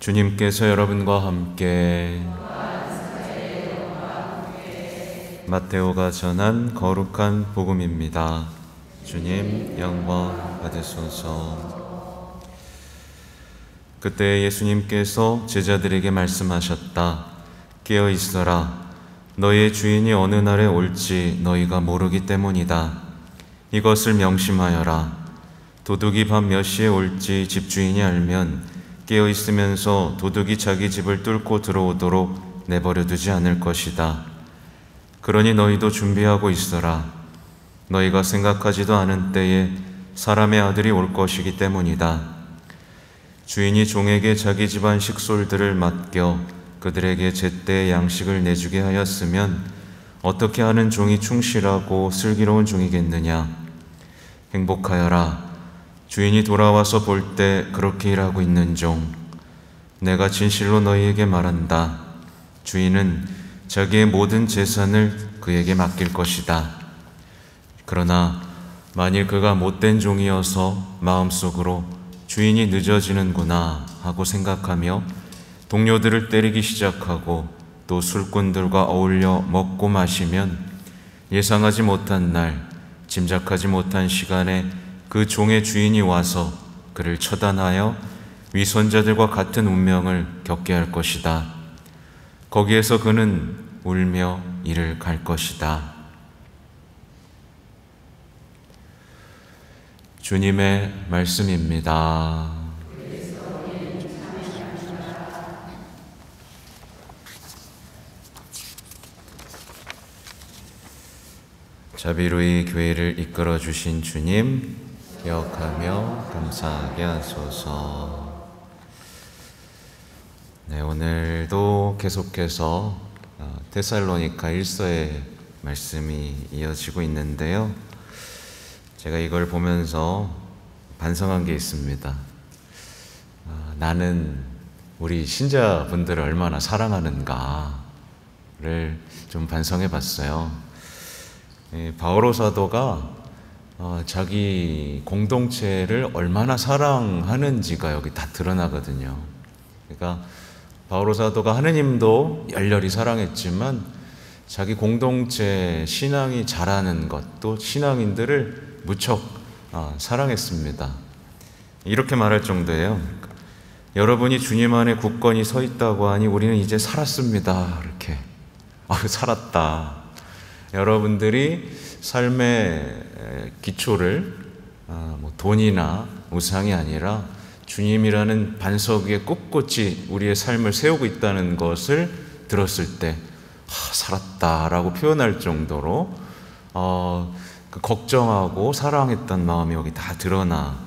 주님께서 여러분과 함께 마테오가 전한 거룩한 복음입니다. 주님 영광 받으소서. 그때 예수님께서 제자들에게 말씀하셨다. 깨어 있어라. 너희의 주인이 어느 날에 올지 너희가 모르기 때문이다. 이것을 명심하여라. 도둑이 밤 몇 시에 올지 집주인이 알면 깨어 있으면서 도둑이 자기 집을 뚫고 들어오도록 내버려 두지 않을 것이다. 그러니 너희도 준비하고 있어라. 너희가 생각하지도 않은 때에 사람의 아들이 올 것이기 때문이다. 주인이 종에게 자기 집안 식솔들을 맡겨 그들에게 제때의 양식을 내주게 하였으면 어떻게 하는 종이 충실하고 슬기로운 종이겠느냐. 행복하여라. 주인이 돌아와서 볼 때 그렇게 일하고 있는 종. 내가 진실로 너희에게 말한다. 주인은 자기의 모든 재산을 그에게 맡길 것이다. 그러나 만일 그가 못된 종이어서 마음속으로 주인이 늦어지는구나 하고 생각하며 동료들을 때리기 시작하고 또 술꾼들과 어울려 먹고 마시면 예상하지 못한 날, 짐작하지 못한 시간에 그 종의 주인이 와서 그를 처단하여 위선자들과 같은 운명을 겪게 할 것이다. 거기에서 그는 울며 이를 갈 것이다. 주님의 말씀입니다. 자비로이 교회를 이끌어 주신 주님, 기억하며 감사하게 하소서. 네, 오늘도 계속해서 데살로니가 1서의 말씀이 이어지고 있는데요. 제가 이걸 보면서 반성한 게 있습니다. 나는 우리 신자분들을 얼마나 사랑하는가를 좀 반성해 봤어요. 바오로 사도가 자기 공동체를 얼마나 사랑하는지가 여기 다 드러나거든요. 그러니까 바오로 사도가 하느님도 열렬히 사랑했지만 자기 공동체 신앙이 자라는 것도 신앙인들을 무척 사랑했습니다. 이렇게 말할 정도예요. 여러분이 주님 안에 굳건히 서 있다고 하니 우리는 이제 살았습니다. 이렇게 살았다. 여러분들이 삶의 기초를 돈이나 우상이 아니라 주님이라는 반석 위에 꿋꿋이 우리의 삶을 세우고 있다는 것을 들었을 때 살았다라고 표현할 정도로 걱정하고 사랑했던 마음이 여기 다 드러나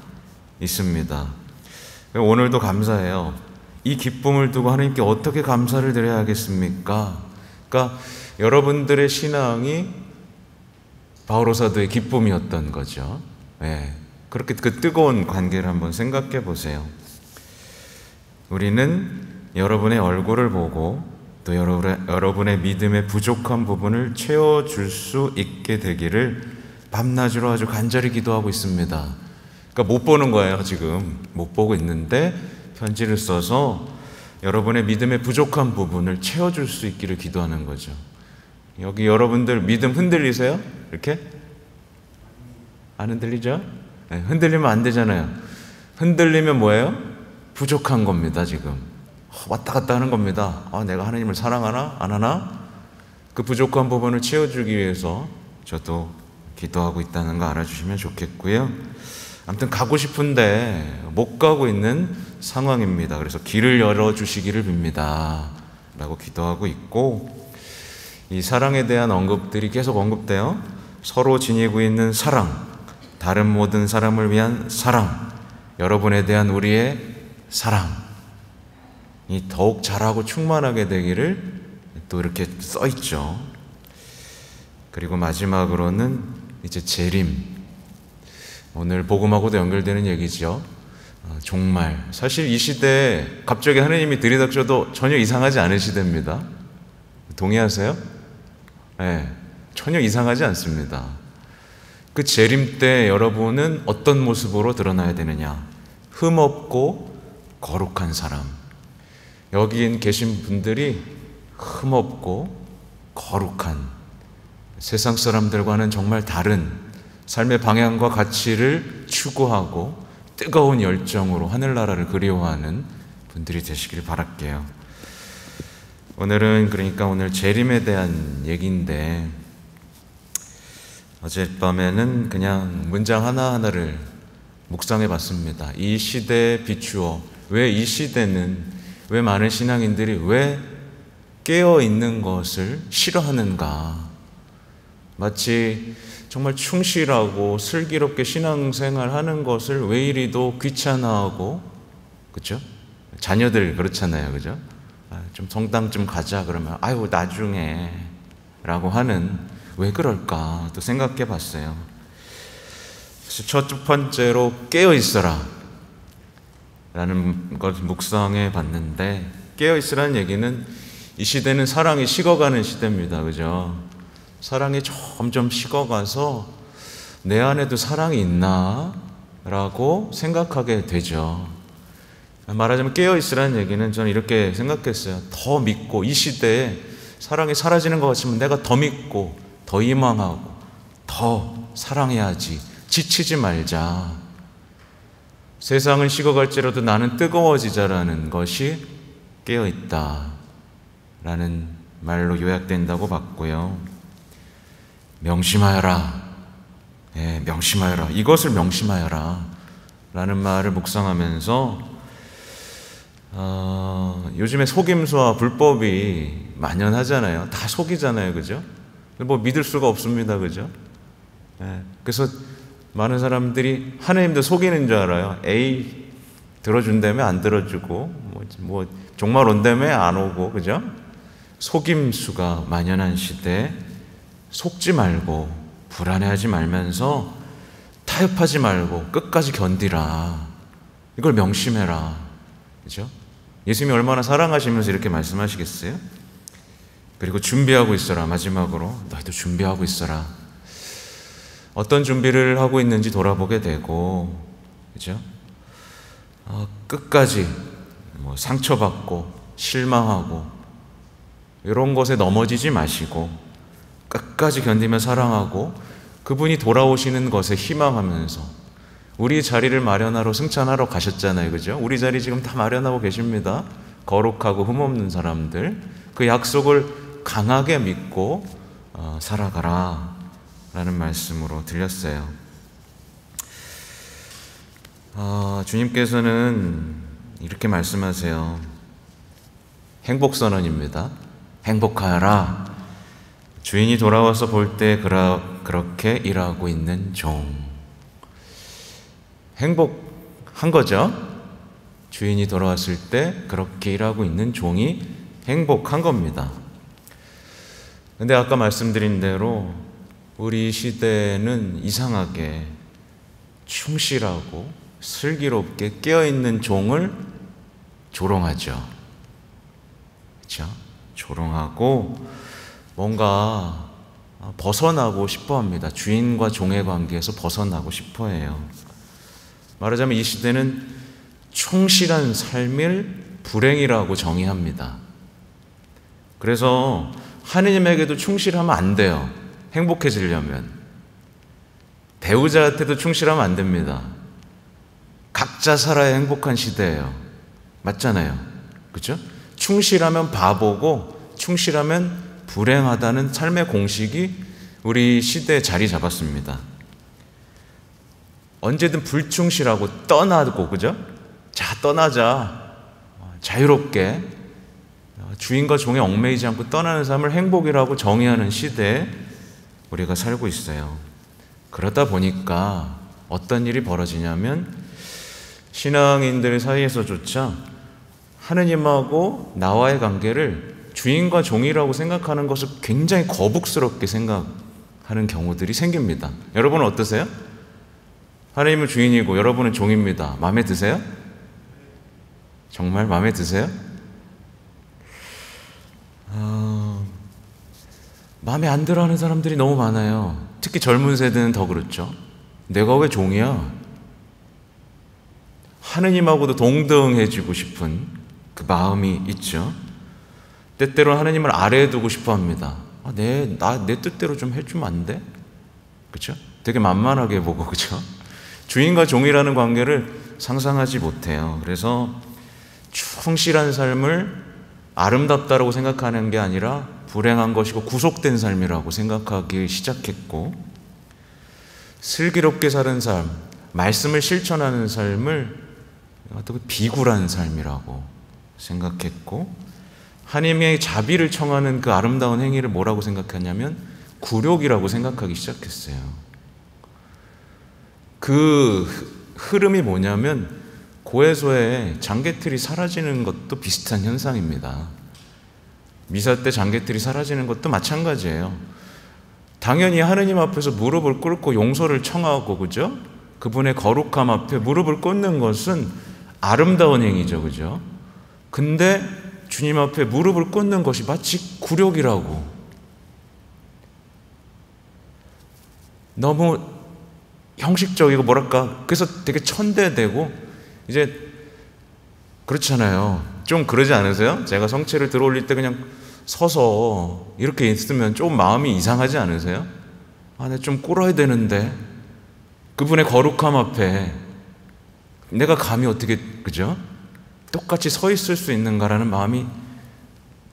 있습니다. 오늘도 감사해요. 이 기쁨을 두고 하나님께 어떻게 감사를 드려야 하겠습니까? 그러니까 여러분들의 신앙이 바오로 사도의 기쁨이었던 거죠. 네. 그렇게 그 뜨거운 관계를 한번 생각해 보세요. 우리는 여러분의 얼굴을 보고 또 여러분의 믿음의 부족한 부분을 채워줄 수 있게 되기를 밤낮으로 아주 간절히 기도하고 있습니다. 그러니까 못 보는 거예요. 지금 못 보고 있는데 편지를 써서 여러분의 믿음의 부족한 부분을 채워줄 수 있기를 기도하는 거죠. 여기 여러분들 믿음 흔들리세요? 이렇게? 안 흔들리죠? 네, 흔들리면 안 되잖아요. 흔들리면 뭐예요? 부족한 겁니다. 지금 왔다 갔다 하는 겁니다. 내가 하나님을 사랑하나? 안 하나? 그 부족한 부분을 채워주기 위해서 저도 기도하고 있다는 거 알아주시면 좋겠고요. 아무튼 가고 싶은데 못 가고 있는 상황입니다. 그래서 길을 열어주시기를 빕니다 라고 기도하고 있고, 이 사랑에 대한 언급들이 계속 언급돼요. 서로 지니고 있는 사랑, 다른 모든 사람을 위한 사랑, 여러분에 대한 우리의 사랑이 더욱 자라고 충만하게 되기를 또 이렇게 써 있죠. 그리고 마지막으로는 이제 재림, 오늘 복음하고도 연결되는 얘기죠. 종말. 사실 이 시대에 갑자기 하나님이 들이닥쳐도 전혀 이상하지 않은 시대입니다. 동의하세요? 네, 전혀 이상하지 않습니다. 그 재림 때 여러분은 어떤 모습으로 드러나야 되느냐? 흠없고 거룩한 사람. 여기 계신 분들이 흠없고 거룩한 세상 사람들과는 정말 다른 삶의 방향과 가치를 추구하고 뜨거운 열정으로 하늘나라를 그리워하는 분들이 되시길 바랄게요. 오늘은 그러니까 오늘 재림에 대한 얘기인데, 어젯밤에는 그냥 문장 하나하나를 묵상해 봤습니다. 이 시대에 비추어 왜 이 시대는, 왜 많은 신앙인들이 왜 깨어있는 것을 싫어하는가. 마치 정말 충실하고 슬기롭게 신앙생활 하는 것을 왜 이리도 귀찮아하고, 그죠? 자녀들 그렇잖아요, 그죠? 좀 성당 좀 가자 그러면 아유 나중에 라고 하는, 왜 그럴까 또 생각해 봤어요. 그래서 첫 번째로 깨어있어라 라는 걸 묵상해 봤는데, 깨어있으라는 얘기는 이 시대는 사랑이 식어가는 시대입니다, 그죠? 사랑이 점점 식어가서 내 안에도 사랑이 있나? 라고 생각하게 되죠. 말하자면 깨어있으라는 얘기는 저는 이렇게 생각했어요. 더 믿고, 이 시대에 사랑이 사라지는 것 같으면 내가 더 믿고 더 희망하고 더 사랑해야지, 지치지 말자. 세상은 식어갈지라도 나는 뜨거워지자라는 것이 깨어있다 라는 말로 요약된다고 봤고요. 명심하여라, 명심하여라, 이것을 명심하여라 라는 말을 묵상하면서 요즘에 속임수와 불법이 만연하잖아요. 다 속이잖아요, 그죠? 뭐 믿을 수가 없습니다, 그죠? 그래서 많은 사람들이 하나님도 속이는 줄 알아요. 에이, 들어준다며 안 들어주고, 뭐 종말 온다며 안 오고, 그죠? 속임수가 만연한 시대에 속지 말고 불안해하지 말면서 타협하지 말고 끝까지 견디라. 이걸 명심해라, 그죠? 예수님이 얼마나 사랑하시면서 이렇게 말씀하시겠어요? 그리고 준비하고 있어라. 마지막으로 너희도 준비하고 있어라. 어떤 준비를 하고 있는지 돌아보게 되고, 그죠? 끝까지 상처받고 실망하고 이런 것에 넘어지지 마시고 끝까지 견디며 사랑하고 그분이 돌아오시는 것에 희망하면서, 우리 자리를 마련하러 승천하러 가셨잖아요, 그죠? 우리 자리 지금 다 마련하고 계십니다. 거룩하고 흠없는 사람들, 그 약속을 강하게 믿고 살아가라 라는 말씀으로 들렸어요. 주님께서는 이렇게 말씀하세요. 행복선언입니다. 행복하여라. 주인이 돌아와서 볼 때 그렇게 일하고 있는 종. 행복한 거죠. 주인이 돌아왔을 때 그렇게 일하고 있는 종이 행복한 겁니다. 근데 아까 말씀드린 대로 우리 시대는 이상하게 충실하고 슬기롭게 깨어있는 종을 조롱하죠. 그렇죠? 조롱하고 뭔가 벗어나고 싶어합니다. 주인과 종의 관계에서 벗어나고 싶어해요. 말하자면 이 시대는 충실한 삶을 불행이라고 정의합니다. 그래서 하느님에게도 충실하면 안 돼요. 행복해지려면. 배우자한테도 충실하면 안 됩니다. 각자 살아야 행복한 시대예요. 맞잖아요, 그렇죠? 충실하면 바보고 충실하면 불행하다는 삶의 공식이 우리 시대에 자리 잡았습니다. 언제든 불충실하고 떠나고, 그죠? 자, 떠나자. 자유롭게 주인과 종에 얽매이지 않고 떠나는 삶을 행복이라고 정의하는 시대에 우리가 살고 있어요. 그러다 보니까 어떤 일이 벌어지냐면 신앙인들 사이에서조차 하느님하고 나와의 관계를 주인과 종이라고 생각하는 것을 굉장히 거북스럽게 생각하는 경우들이 생깁니다. 여러분은 어떠세요? 하나님은 주인이고 여러분은 종입니다. 마음에 드세요? 정말 마음에 드세요? 마음에 안 들어하는 사람들이 너무 많아요. 특히 젊은 세대는 더 그렇죠. 내가 왜 종이야? 하느님하고도 동등해지고 싶은 그 마음이 있죠. 때때로 하나님을 아래에 두고 싶어 합니다. 내 뜻대로 좀 해주면 안 돼? 그렇죠? 되게 만만하게 보고, 그렇죠? 주인과 종이라는 관계를 상상하지 못해요. 그래서 충실한 삶을 아름답다라고 생각하는 게 아니라 불행한 것이고 구속된 삶이라고 생각하기 시작했고, 슬기롭게 사는 삶, 말씀을 실천하는 삶을 어떻게 비굴한 삶이라고 생각했고, 하나님의 자비를 청하는 그 아름다운 행위를 뭐라고 생각했냐면 굴욕이라고 생각하기 시작했어요. 그 흐름이 뭐냐면 고해소에 장개틀이 사라지는 것도 비슷한 현상입니다. 미사 때 장개틀이 사라지는 것도 마찬가지예요. 당연히 하느님 앞에서 무릎을 꿇고 용서를 청하고, 그죠? 그분의 거룩함 앞에 무릎을 꿇는 것은 아름다운 행위죠, 그죠? 근데 주님 앞에 무릎을 꿇는 것이 마치 굴욕이라고, 너무 형식적이고 뭐랄까, 그래서 되게 천대되고, 이제 그렇잖아요. 좀 그러지 않으세요? 제가 성체를 들어올릴 때 그냥 서서 이렇게 있으면 좀 마음이 이상하지 않으세요? 내가 좀 꿇어야 되는데 그분의 거룩함 앞에 내가 감히 어떻게, 그죠? 똑같이 서 있을 수 있는가라는 마음이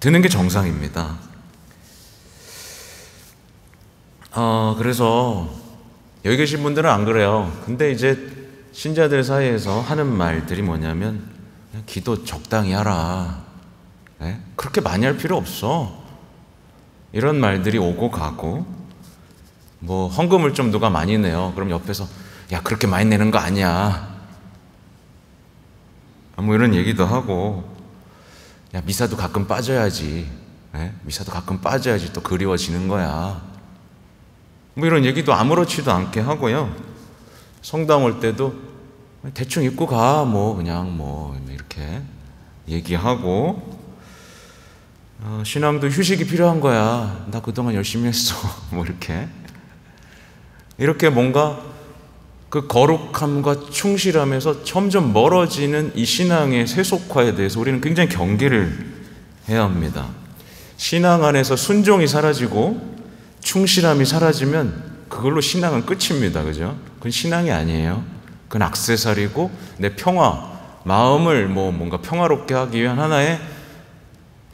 드는 게 정상입니다. 그래서 여기 계신 분들은 안 그래요. 근데 이제 신자들 사이에서 하는 말들이 뭐냐면 그냥 기도 적당히 하라. 네? 그렇게 많이 할 필요 없어. 이런 말들이 오고 가고, 뭐 헌금을 좀 누가 많이 내요. 그럼 옆에서 야, 그렇게 많이 내는 거 아니야. 뭐 이런 얘기도 하고, 야, 미사도 가끔 빠져야지. 네? 미사도 가끔 빠져야지 또 그리워지는 거야. 뭐 이런 얘기도 아무렇지도 않게 하고요. 성당 올 때도 대충 입고 가, 뭐 그냥 뭐 이렇게 얘기하고, 신앙도 휴식이 필요한 거야. 나 그동안 열심히 했어. 뭐 이렇게 뭔가 그 거룩함과 충실함에서 점점 멀어지는 이 신앙의 세속화에 대해서 우리는 굉장히 경계를 해야 합니다. 신앙 안에서 순종이 사라지고 충실함이 사라지면 그걸로 신앙은 끝입니다. 그죠? 그건 신앙이 아니에요. 그건 액세서리고 내 평화, 마음을 뭔가 평화롭게 하기 위한 하나의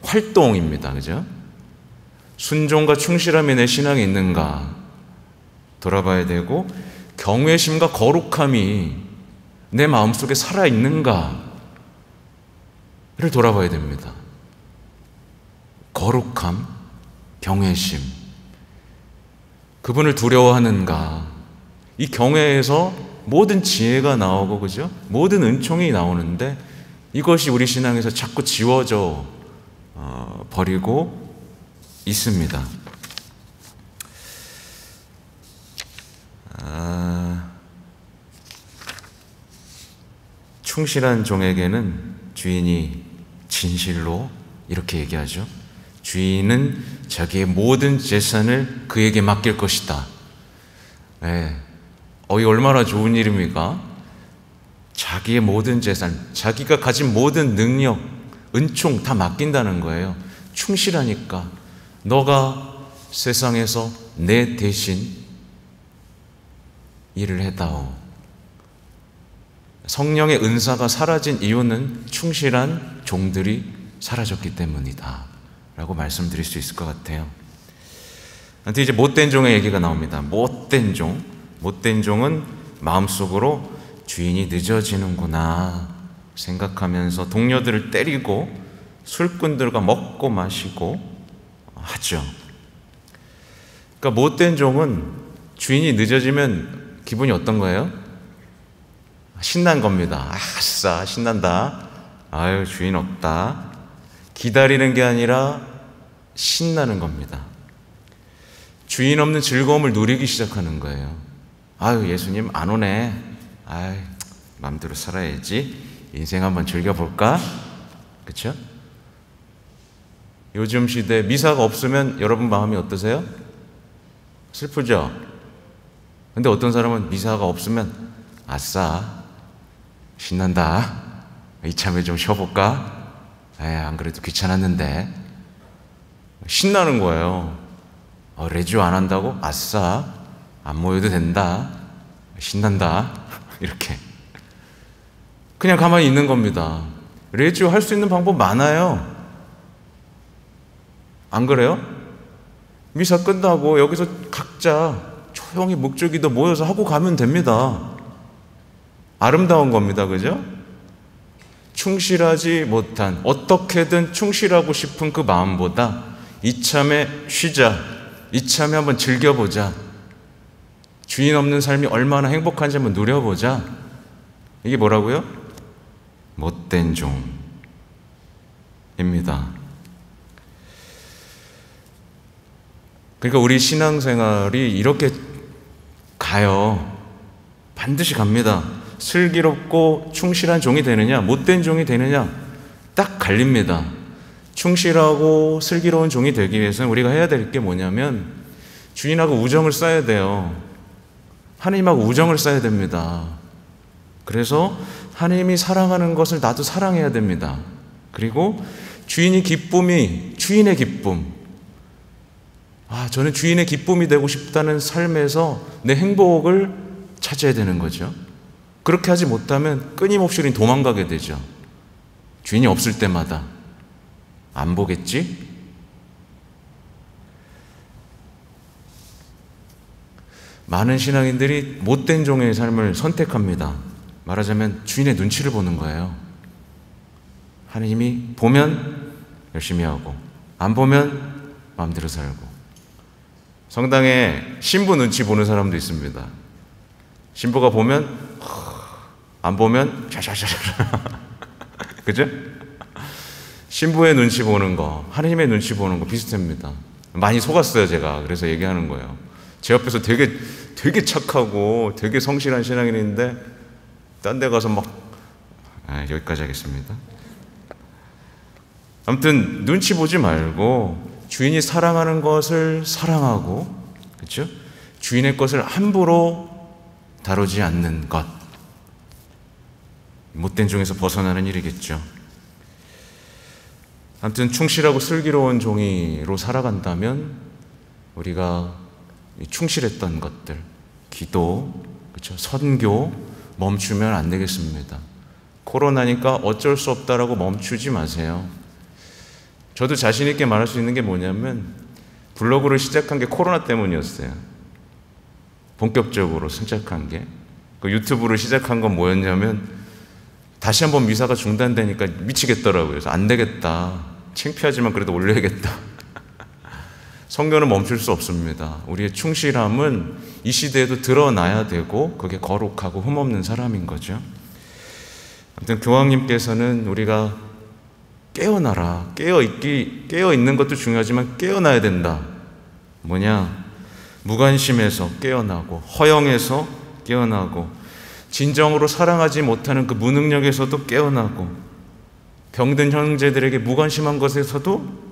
활동입니다. 그죠? 순종과 충실함이 내 신앙에 있는가 돌아봐야 되고, 경외심과 거룩함이 내 마음속에 살아있는가를 돌아봐야 됩니다. 거룩함, 경외심, 그분을 두려워하는가. 이 경외에서 모든 지혜가 나오고, 그죠? 모든 은총이 나오는데 이것이 우리 신앙에서 자꾸 지워져 버리고 있습니다. 충실한 종에게는 주인이 진실로 이렇게 얘기하죠. 주인은 자기의 모든 재산을 그에게 맡길 것이다. 네. 이 얼마나 좋은 일입니까? 자기의 모든 재산, 자기가 가진 모든 능력, 은총 다 맡긴다는 거예요. 충실하니까 너가 세상에서 내 대신 일을 해다오. 성령의 은사가 사라진 이유는 충실한 종들이 사라졌기 때문이다 라고 말씀드릴 수 있을 것 같아요. 근데 이제 못된 종의 얘기가 나옵니다. 못된 종은 마음속으로 주인이 늦어지는구나 생각하면서 동료들을 때리고 술꾼들과 먹고 마시고 하죠. 그러니까 못된 종은 주인이 늦어지면 기분이 어떤 거예요? 신난 겁니다. 아싸, 신난다. 아유, 주인 없다. 기다리는 게 아니라 신나는 겁니다. 주인 없는 즐거움을 누리기 시작하는 거예요. 아유, 예수님 안 오네. 아유, 마음대로 살아야지. 인생 한번 즐겨볼까? 그렇죠? 요즘 시대 미사가 없으면 여러분 마음이 어떠세요? 슬프죠? 근데 어떤 사람은 미사가 없으면 아싸, 신난다. 이참에 좀 쉬어볼까? 안 그래도 귀찮았는데. 신나는 거예요. 레지오 안 한다고? 아싸, 안 모여도 된다. 신난다. 이렇게. 그냥 가만히 있는 겁니다. 레지오 할 수 있는 방법 많아요. 안 그래요? 미사 끝나고 여기서 각자 조용히 묵주기도 모여서 하고 가면 됩니다. 아름다운 겁니다. 그죠? 충실하지 못한, 어떻게든 충실하고 싶은 그 마음보다 이참에 쉬자, 이참에 한번 즐겨보자, 주인 없는 삶이 얼마나 행복한지 한번 누려보자. 이게 뭐라고요? 못된 종입니다. 그러니까 우리 신앙생활이 이렇게 가요. 반드시 갑니다. 슬기롭고 충실한 종이 되느냐, 못된 종이 되느냐, 딱 갈립니다. 충실하고 슬기로운 종이 되기 위해서는 우리가 해야 될 게 뭐냐면 주인하고 우정을 쌓아야 돼요. 하나님하고 우정을 쌓아야 됩니다. 그래서 하나님이 사랑하는 것을 나도 사랑해야 됩니다. 그리고 주인의 기쁨, 저는 주인의 기쁨이 되고 싶다는 삶에서 내 행복을 찾아야 되는 거죠. 그렇게 하지 못하면 끊임없이 우리는 도망가게 되죠. 주인이 없을 때마다 안 보겠지? 많은 신앙인들이 못된 종의 삶을 선택합니다. 말하자면 주인의 눈치를 보는 거예요. 하나님이 보면 열심히 하고 안 보면 마음대로 살고. 성당에 신부 눈치 보는 사람도 있습니다. 신부가 보면 안 보면 샤샤샤샤. 그죠? 신부의 눈치 보는 거, 하나님의 눈치 보는 거 비슷합니다. 많이 속았어요, 제가. 그래서 얘기하는 거예요. 제 옆에서 되게 착하고 되게 성실한 신앙인인데 딴 데 가서 여기까지 하겠습니다. 아무튼 눈치 보지 말고 주인이 사랑하는 것을 사랑하고, 그렇죠? 주인의 것을 함부로 다루지 않는 것, 못된 종에서 벗어나는 일이겠죠. 아무튼 충실하고 슬기로운 종이로 살아간다면 우리가 충실했던 것들, 기도, 그렇죠? 선교 멈추면 안 되겠습니다. 코로나니까 어쩔 수 없다라고 멈추지 마세요. 저도 자신 있게 말할 수 있는 게 뭐냐면 블로그를 시작한 게 코로나 때문이었어요. 본격적으로 시작한 게. 그 유튜브를 시작한 건 뭐였냐면 다시 한번 미사가 중단되니까 미치겠더라고요. 그래서 안 되겠다. 창피하지만 그래도 올려야겠다. 성경은 멈출 수 없습니다. 우리의 충실함은 이 시대에도 드러나야 되고 그게 거룩하고 흠없는 사람인 거죠. 아무튼 교황님께서는 우리가 깨어나라. 깨어있는 것도 중요하지만 깨어나야 된다. 뭐냐? 무관심에서 깨어나고 허영에서 깨어나고 진정으로 사랑하지 못하는 그 무능력에서도 깨어나고 병든 형제들에게 무관심한 것에서도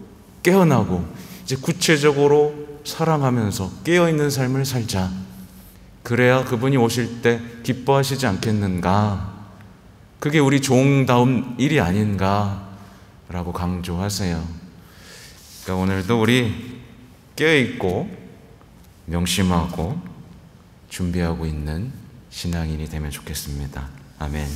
깨어나고 이제 구체적으로 사랑하면서 깨어있는 삶을 살자. 그래야 그분이 오실 때 기뻐하시지 않겠는가. 그게 우리 종다운 일이 아닌가 라고 강조하세요. 그러니까 오늘도 우리 깨어있고 명심하고 준비하고 있는 신앙인이 되면 좋겠습니다. 아멘.